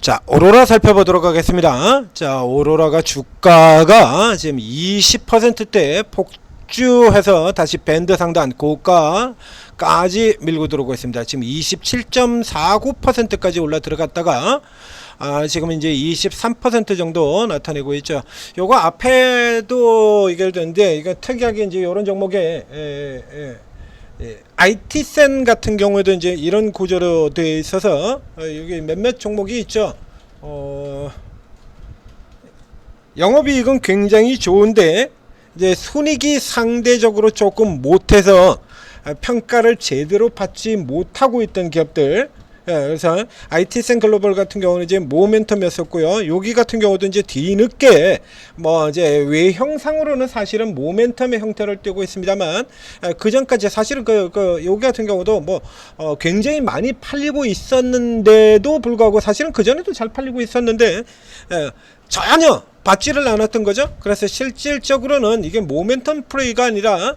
자, 오로라 살펴보도록 하겠습니다. 자, 오로라가 주가가 지금 20%대 폭주해서 다시 밴드 상단 고가까지 밀고 들어오고 있습니다. 지금 27.49%까지 올라 들어갔다가 지금 이제 23% 정도 나타내고 있죠. 요거 앞에도 얘기했는데 이거 특이하게 이제 이런 종목에 IT센 같은 경우에도 이제 이런 구조로 되어 있어서 여기 몇몇 종목이 있죠. 영업이익은 굉장히 좋은데 이제 순이익이 상대적으로 조금 못해서 평가를 제대로 받지 못하고 있던 기업들. 그래서 IT센 글로벌 같은 경우는 이제 모멘텀이었었고요. 여기 같은 경우도 이제 뒤늦게 뭐 이제 외형상으로는 사실은 모멘텀의 형태를 띠고 있습니다만 그 전까지 사실은 여기 같은 경우도 뭐 굉장히 많이 팔리고 있었는데도 불구하고 사실은 그 전에도 잘 팔리고 있었는데 전혀 받지를 않았던 거죠. 그래서 실질적으로는 이게 모멘텀 플레이가 아니라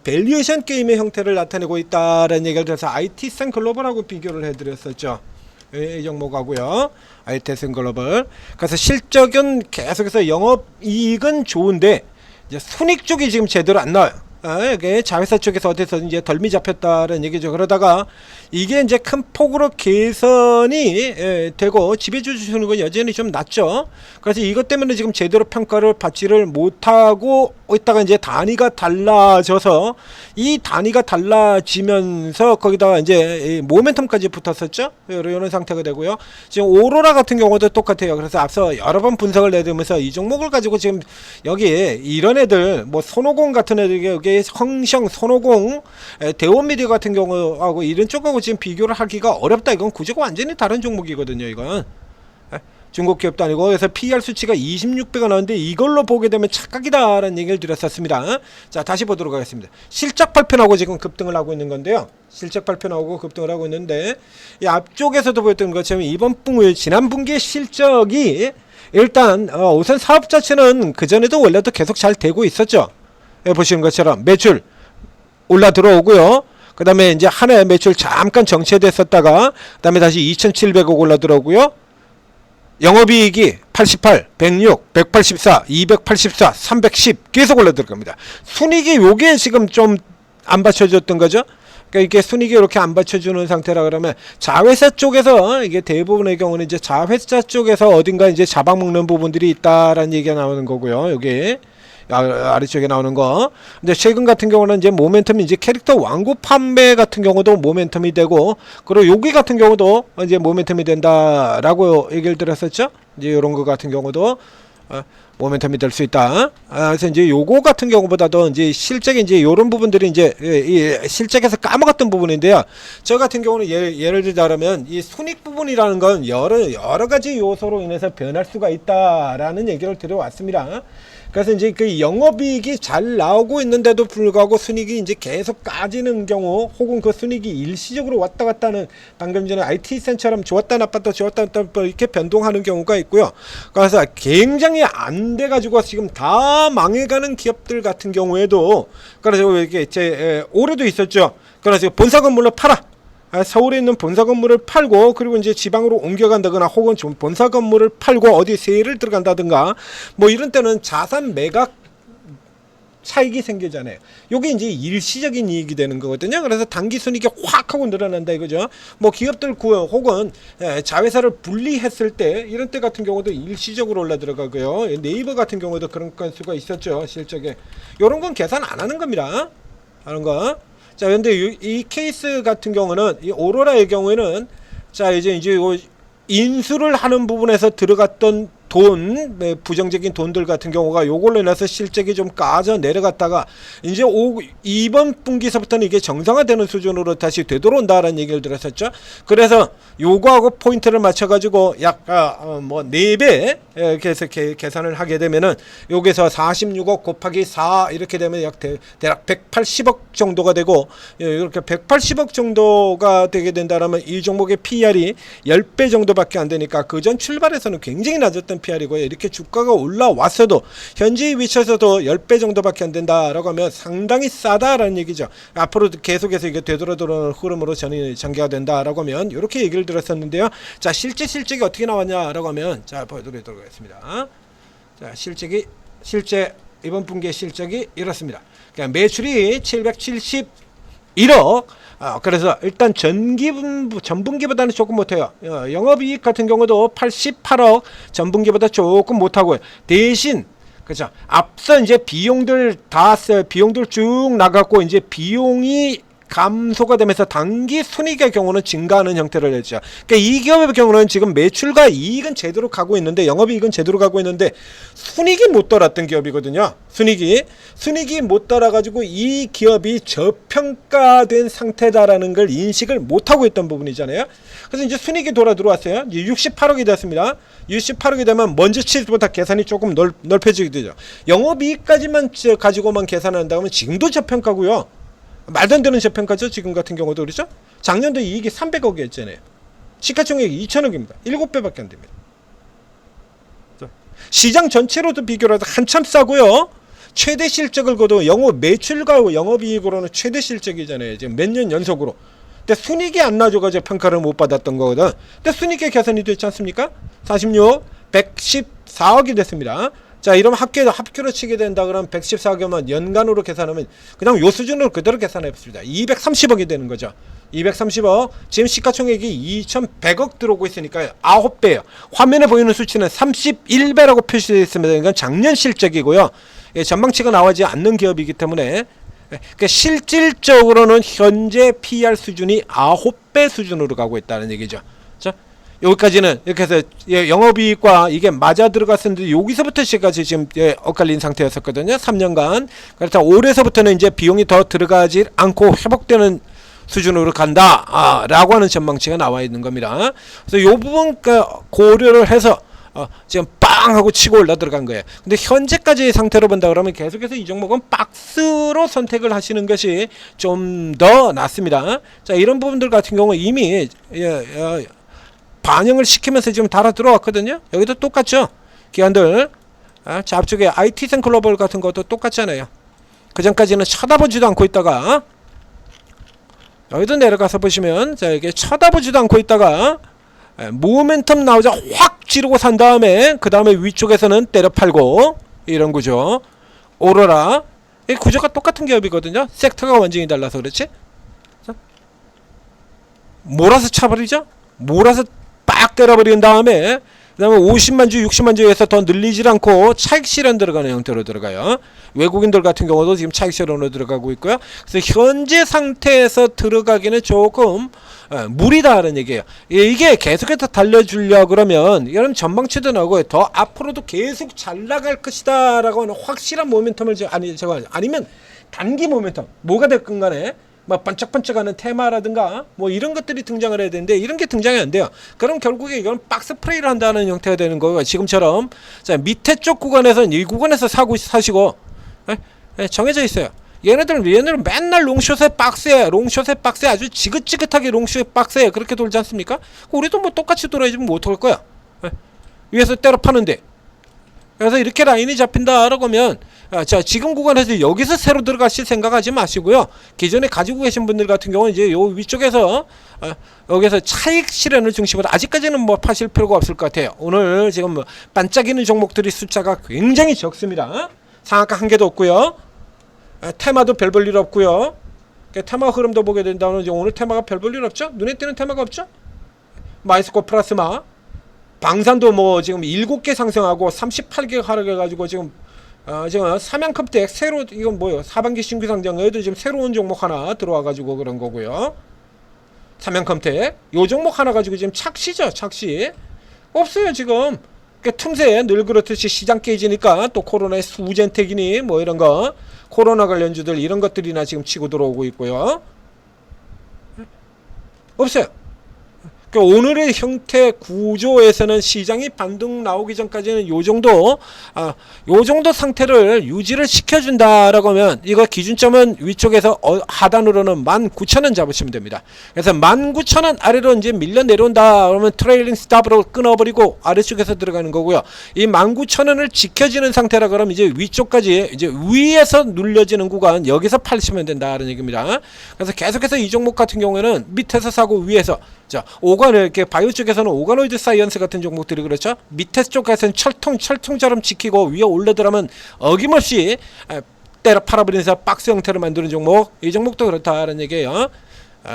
밸류에이션 게임의 형태를 나타내고 있다라는 얘기를 들어서 IT센 글로벌하고 비교를 해드렸었죠. 이 종목하고요. IT센 글로벌. 그래서 실적은 계속해서 영업이익은 좋은데 이제 순익 쪽이 지금 제대로 안 나와요. 이게 자회사 쪽에서 어디서 이제 덜미 잡혔다는 얘기죠. 그러다가 이게 이제 큰 폭으로 개선이 되고 지배주 수준은 여전히 좀 낮죠. 그래서 이것 때문에 지금 제대로 평가를 받지를 못하고 있다가 이제 단위가 달라져서 이 단위가 달라지면서 거기다가 이제 모멘텀까지 붙었었죠. 이런 상태가 되고요. 지금 오로라 같은 경우도 똑같아요. 그래서 앞서 여러 번 분석을 내드리면서 이 종목을 가지고 지금 여기 이런 애들 뭐 손오공 같은 애들 여기 성형 손오공 대원미디어 같은 경우하고 이런 쪽하고 지금 비교를 하기가 어렵다. 이건 구조가 완전히 다른 종목이거든요. 이건 중국 기업도 아니고. 그래서 PR 수치가 26배가 나오는데 이걸로 보게 되면 착각이다라는 얘기를 드렸었습니다. 자, 다시 보도록 하겠습니다. 실적 발표 나오고 지금 급등을 하고 있는 건데요. 실적 발표 나오고 급등을 하고 있는데 이 앞쪽에서도 보였던 것처럼 지난 분기의 실적이 일단 우선 사업 자체는 그전에도 원래도 계속 잘 되고 있었죠. 보시는 것처럼 매출 올라 들어오고요. 그 다음에 이제 한 해 매출 잠깐 정체됐었다가 그 다음에 다시 2,700억 올라 들어오고요. 영업이익이 88, 106, 184, 284, 310 계속 올라 들어갑니다. 순이익이 요게 지금 좀 안 받쳐줬던 거죠. 그러니까 이게 순이익이 이렇게 안 받쳐주는 상태라 그러면 자회사 쪽에서 이게 대부분의 경우는 이제 자회사 쪽에서 어딘가 이제 잡아먹는 부분들이 있다라는 얘기가 나오는 거고요. 여기 아래쪽에 나오는 거. 근데 최근 같은 경우는 이제 모멘텀이 이제 캐릭터 완구 판매 같은 경우도 모멘텀이 되고, 그리고 여기 같은 경우도 이제 모멘텀이 된다라고 얘기를 드렸었죠. 이제 이런 거 같은 경우도 모멘텀이 될 수 있다. 그래서 이제 요거 같은 경우보다도 이제 실적에 이제 요런 부분들이 이제 이 실적에서 까먹었던 부분인데요. 저 같은 경우는 예를 들자면 이 순익 부분이라는 건 여러 가지 요소로 인해서 변할 수가 있다라는 얘기를 드려왔습니다. 그래서 이제 그 영업이익이 잘 나오고 있는데도 불구하고 순이익이 이제 계속 까지는 경우, 혹은 그 순이익이 일시적으로 왔다 갔다 하는, 방금 전에 IT센처럼 좋았다 나빴다 이렇게 변동하는 경우가 있고요. 그래서 굉장히 안 돼가지고 지금 다 망해가는 기업들 같은 경우에도, 그래서 이게 올해도 있었죠. 그래서 본사 건물로 팔아. 서울에 있는 본사 건물을 팔고, 그리고 이제 지방으로 옮겨간다거나, 혹은 좀 본사 건물을 팔고 어디 세일을 들어간다든가, 뭐 이런 때는 자산 매각 차익이 생기잖아요. 요게 이제 일시적인 이익이 되는 거거든요. 그래서 단기 순이익이 확 하고 늘어난다 이거죠. 뭐 기업들 혹은 자회사를 분리했을 때, 이런 때 같은 경우도 일시적으로 올라 들어가고요. 네이버 같은 경우도 그런 건수가 있었죠. 실적에. 요런 건 계산 안 하는 겁니다. 하는 거. 자, 근데 이 케이스 같은 경우는, 이 오로라의 경우에는, 자, 이제 인수를 하는 부분에서 들어갔던 돈, 부정적인 돈들 같은 경우가 요걸로 인해서 실적이 좀 까져 내려갔다가 이제 이번 분기서부터는 이게 정상화되는 수준으로 다시 되돌아온다라는 얘기를 들었었죠. 그래서 요거하고 포인트를 맞춰가지고 약 뭐 4배 그래서 계산을 하게 되면은 여기서 46억 곱하기 4 이렇게 되면 약 대략 180억 정도가 되고, 이렇게 180억 정도가 되게 된다라면 이 종목의 PR이 10배 정도밖에 안 되니까 그전 출발에서는 굉장히 낮았던 PR이고요. 이렇게 주가가 올라왔어도 현재 위치에서도 10배 정도밖에 안 된다라고 하면 상당히 싸다라는 얘기죠. 앞으로도 계속해서 이게 되돌아도는 흐름으로 전개가 된다라고 하면 이렇게 얘기를 들었었는데요. 자, 실적이 어떻게 나왔냐라고 하면 자, 보여드리도록 하겠습니다. 자, 실제 이번 분기의 실적이 이렇습니다. 그러니까 매출이 771억. 그래서 일단 전분기보다는 조금 못해요. 영업이익 같은 경우도 88억, 전분기보다 조금 못하고요. 대신 그죠. 앞서 이제 비용들 쭉 나갔고 이제 비용이 감소가 되면서 단기 순이익의 경우는 증가하는 형태를 했죠. 그러니까 이 기업의 경우는 지금 매출과 이익은 제대로 가고 있는데 영업이익은 제대로 가고 있는데 순이익이 못 따랐던 기업이거든요. 순이익이 못 따라가지고 이 기업이 저평가된 상태다라는 걸 인식을 못하고 있던 부분이잖아요. 그래서 이제 순이익이 들어왔어요. 이제 68억이 됐습니다. 68억이 되면 먼저 치즈보다 계산이 조금 넓혀지게 되죠. 영업이익까지만 가지고만 계산한다고 하면 지금도 저평가고요. 말도 안 되는 저평가죠. 지금 같은 경우도 그렇죠. 작년도 이익이 300억이었잖아요. 시가총액이 2천억입니다. 7배밖에 안 됩니다. 시장 전체로도 비교를 해서 한참 싸고요. 최대 실적을 거둬 매출과 영업이익으로는 최대 실적이잖아요. 지금 몇 년 연속으로. 근데 순이익이 안 나줘가지고 평가를 못 받았던 거거든. 근데 순이익의 개선이 됐지 않습니까? 46, 114억이 됐습니다. 자, 이러면 합계로 치게 된다 그러면 114억이면 연간으로 계산하면 그냥 요 수준으로 그대로 계산해 봅시다. 230억이 되는 거죠. 230억. 지금 시가총액이 2100억 들어오고 있으니까 9배예요. 화면에 보이는 수치는 31배라고 표시되어 있습니다. 이건 작년 실적이고요. 예, 전망치가 나오지 않는 기업이기 때문에 그러니까 실질적으로는 현재 PR 수준이 9배 수준으로 가고 있다는 얘기죠. 자, 여기까지는 이렇게 해서 영업이익과 이게 맞아 들어갔었는데 여기서부터 시까지 지금 엇갈린 상태였었거든요. 3년간. 그래서 올해서부터는 이제 비용이 더 들어가지 않고 회복되는 수준으로 간다 라고 하는 전망치가 나와 있는 겁니다. 그래서 이 부분 고려를 해서 지금 빵 하고 치고 올라 들어간 거예요. 근데 현재까지의 상태로 본다 그러면 계속해서 이 종목은 박스로 선택을 하시는 것이 좀 더 낫습니다. 자, 이런 부분들 같은 경우 이미 반영을 시키면서 지금 달아 들어왔거든요. 여기도 똑같죠. 기관들 자, 앞쪽에 IT센 글로벌 같은 것도 똑같잖아요. 그 전까지는 쳐다보지도 않고 있다가 여기도 내려가서 보시면 자, 이게 쳐다보지도 않고 있다가 모멘텀 나오자 확 지르고 산 다음에 그 다음에 위쪽에서는 때려 팔고 이런 구조. 오로라 이 구조가 똑같은 기업이거든요. 섹터가 완전히 달라서 그렇지. 자, 몰아서 차버리죠. 몰아서 빡 때려버린 다음에 그 다음에 50만주 60만주에서 더 늘리질 않고 차익 실현 들어가는 형태로 들어가요. 외국인들 같은 경우도 지금 차익 실현으로 들어가고 있고요. 그래서 현재 상태에서 들어가기는 조금 무리다라는 얘기예요. 이게 계속해서 달려주려 그러면 이런 전망치도 나오고 더 앞으로도 계속 잘 나갈 것이다 라고 하는 확실한 모멘텀을 아니면 단기 모멘텀 뭐가 됐건 간에 뭐 반짝반짝하는 테마라든가 뭐 이런 것들이 등장을 해야 되는데 이런 게 등장이 안 돼요. 그럼 결국에 이건 박스 프레이를 한다는 형태가 되는 거고 지금처럼 자, 밑에 쪽 구간에서는 이 구간에서 사시고 정해져 있어요. 얘네들은 맨날 롱숏의 박스에 아주 지긋지긋하게 롱숏 박스에 그렇게 돌지 않습니까? 우리도 뭐 똑같이 돌아야지 뭐 어떡할 거야. 위에서 때려 파는데. 그래서 이렇게 라인이 잡힌다라고 하면 자, 지금 구간에서 여기서 새로 들어가실 생각하지 마시고요. 기존에 가지고 계신 분들 같은 경우는 이제 요 위쪽에서 여기서 차익 실현을 중심으로 아직까지는 뭐 파실 필요가 없을 것 같아요. 오늘 지금 뭐 반짝이는 종목들이 숫자가 굉장히 적습니다. 상한가 한 개도 없고요. 테마도 별 볼 일 없고요. 테마 흐름도 보게 된다면 오늘 테마가 별 볼 일 없죠? 눈에 띄는 테마가 없죠? 마이스코 플라스마 방산도 뭐 지금 7개 상승하고 38개 하락해가지고 지금 삼양컵택 새로 이건 뭐예요? 하반기 신규 상장에도 지금 새로운 종목 하나 들어와가지고 그런 거고요. 삼양컴택 요 종목 하나 가지고 지금 착시죠. 착시 없어요 지금. 틈새 늘 그렇듯이 시장 깨지니까 또 코로나의 수젠텍이니 뭐 이런 거 코로나 관련주들 이런 것들이나 지금 치고 들어오고 있고요. 없어요. 그러니까 오늘의 형태 구조에서는 시장이 반등 나오기 전까지는 요 정도 상태를 유지를 시켜준다라고 하면 이거 기준점은 위쪽에서 하단으로는 19,000원 잡으시면 됩니다. 그래서 19,000원 아래로 이제 밀려 내려온다 그러면 트레일링 스탑으로 끊어버리고 아래쪽에서 들어가는 거고요. 이 19,000원을 지켜지는 상태라 그러면 이제 위쪽까지 이제 위에서 눌려지는 구간 여기서 팔시면 된다는 얘기입니다. 그래서 계속해서 이 종목 같은 경우에는 밑에서 사고 위에서 자, 이렇게 바이오 쪽에서는 오가노이드 사이언스 같은 종목들이 그렇죠. 밑에 쪽에서는 철통처럼 지키고 위에 올라들어가면 어김없이 때려 팔아버리면서 박스 형태로 만드는 종목, 이 종목도 그렇다는 얘기예요.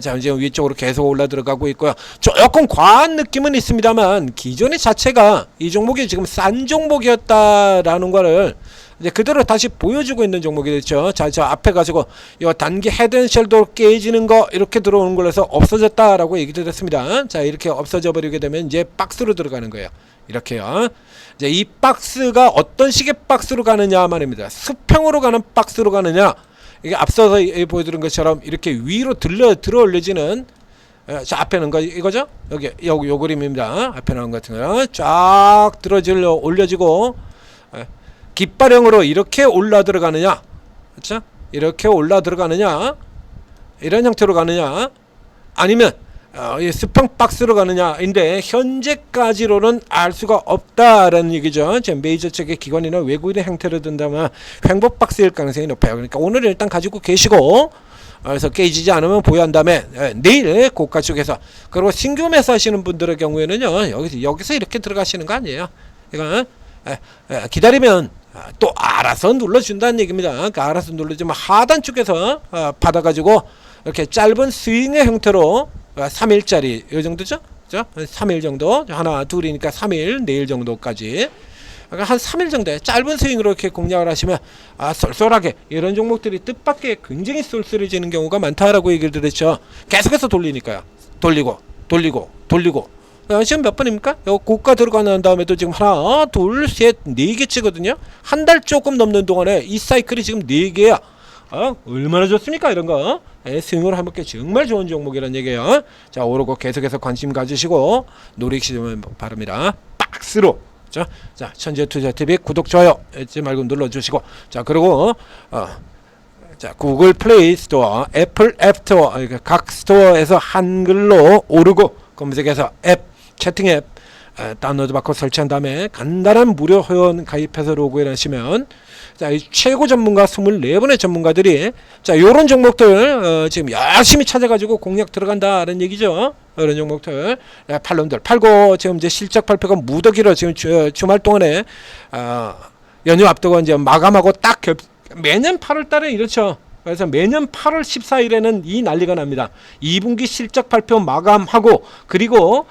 자, 이제 위쪽으로 계속 올라 들어가고 있고요. 조금 과한 느낌은 있습니다만 기존의 자체가 이 종목이 지금 싼 종목이었다라는 거를 이제 그대로 다시 보여주고 있는 종목이 됐죠. 자, 저 앞에 가지고 이 단기 헤드앤숄더 깨지는 거 이렇게 들어오는 걸로 해서 없어졌다라고 얘기 드렸습니다. 자, 이렇게 없어져 버리게 되면 이제 박스로 들어가는 거예요. 이렇게요. 이제 이 박스가 어떤 식의 박스로 가느냐 말입니다. 수평으로 가는 박스로 가느냐, 이게 앞서서 보여드린 것처럼 이렇게 위로 들어 올려지는, 자, 앞에 있는 거 이거죠? 요 그림입니다. 앞에 나온 같은 거 쫙 올려지고 깃발형으로 이렇게 올라 들어가느냐, 그렇죠? 이렇게 올라 들어가느냐, 이런 형태로 가느냐, 아니면 이 수평 박스로 가느냐인데 현재까지로는 알 수가 없다라는 얘기죠. 지금 메이저 측의 기관이나 외국인의 형태를 든다면 횡보 박스일 가능성이 높아요. 그러니까 오늘 일단 가지고 계시고, 그래서 깨지지 않으면 보유한 다음에 내일 고가 쪽에서, 그리고 신규 매수하시는 분들의 경우에는요, 여기서 이렇게 들어가시는 거 아니에요. 이거 기다리면 또 알아서 눌러준다는 얘기입니다. 그러니까 알아서 눌러주면 하단 쪽에서 받아가지고 이렇게 짧은 스윙의 형태로 3일짜리 이 정도죠? 그죠? 3일 정도, 하나 둘이니까 3일, 내일 정도까지, 그러니까 한 3일 정도의 짧은 스윙으로 이렇게 공략을 하시면 쏠쏠하게 이런 종목들이 뜻밖의 굉장히 쏠쏠해지는 경우가 많다라고 얘기를 드렸죠. 계속해서 돌리니까요. 돌리고 지금 몇 번입니까? 고가 들어가 난 다음에도 지금 하나, 둘, 셋, 4개치거든요. 한 달 조금 넘는 동안에 이 사이클이 지금 4개야. 얼마나 좋습니까? 이런 거. 스윙으로 해볼게 정말 좋은 종목이라는 얘기예요. 자, 오르고 계속해서 관심 가지시고 노리시면 바랍니다. 박스로. 자, 천재투자TV 구독, 좋아요 잊지 말고 눌러주시고, 자, 그리고 자, 구글 플레이 스토어, 애플 앱 스토어, 각 스토어에서 한글로 오르고 검색해서 앱, 채팅 앱 다운로드 받고 설치한 다음에 간단한 무료 회원 가입해서 로그인 하시면, 자, 이 최고 전문가 24분의 전문가들이, 자, 요런 종목들 지금 열심히 찾아가지고 공략 들어간다는 얘기죠. 이런 종목들 팔론들 팔고, 지금 이제 실적 발표가 무더기로 지금 주말 동안에 연휴 앞두고 이제 마감하고 딱 매년 8월 달에 이렇죠. 그래서 매년 8월 14일에는 이 난리가 납니다. 2분기 실적 발표 마감하고, 그리고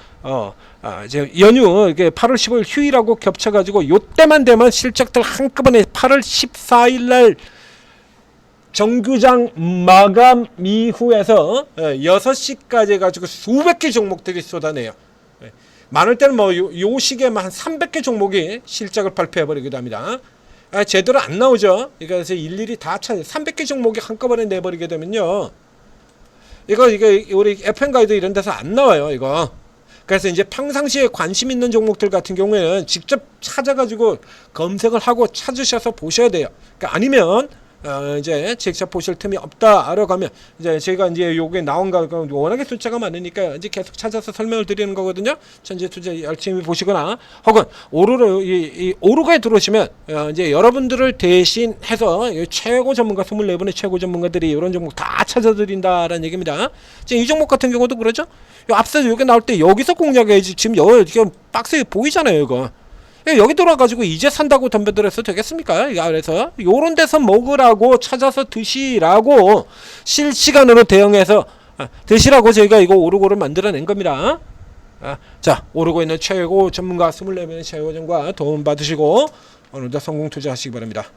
이제 연휴 이게 8월 15일 휴일하고 겹쳐가지고 요때만 되면 실적들 한꺼번에 8월 14일 날 정규장 마감 이후에서 6시까지 해가지고 수백 개 종목들이 쏟아내요. 많을 때는 뭐 요 시기에만 한 300개 종목이 실적을 발표해버리기도 합니다. 제대로 안 나오죠. 그래서 일일이 다 300개 종목이 한꺼번에 내버리게 되면요, 이게 우리 FM 가이드 이런 데서 안 나와요, 이거. 그래서 이제 평상시에 관심 있는 종목들 같은 경우에는 직접 찾아가지고 검색을 하고 찾으셔서 보셔야 돼요. 그러니까 아니면 이제 직접 보실 틈이 없다 알아가면, 이제 제가 이제 요게 나온 거 워낙에 숫자가 많으니까 이제 계속 찾아서 설명을 드리는 거거든요. 천재 투자 열심히 보시거나, 혹은 오르가에 들어오시면 이제 여러분들을 대신해서 최고 전문가 24분의 최고 전문가들이 이런 종목 다 찾아드린다라는 얘기입니다. 지금 이 종목 같은 경우도 그러죠. 앞서 여기 나올 때 여기서 공략해야지. 지금 여기 박스에 보이잖아요, 이거. 여기 들어와가지고 이제 산다고 덤벼들어서 되겠습니까? 그래서 요런 데서 먹으라고, 찾아서 드시라고, 실시간으로 대응해서 드시라고 저희가 이거 오르고를 만들어낸 겁니다. 자, 오르고 있는 최고 전문가 24명의 최고 전문가 도움 받으시고 오늘도 성공 투자하시기 바랍니다.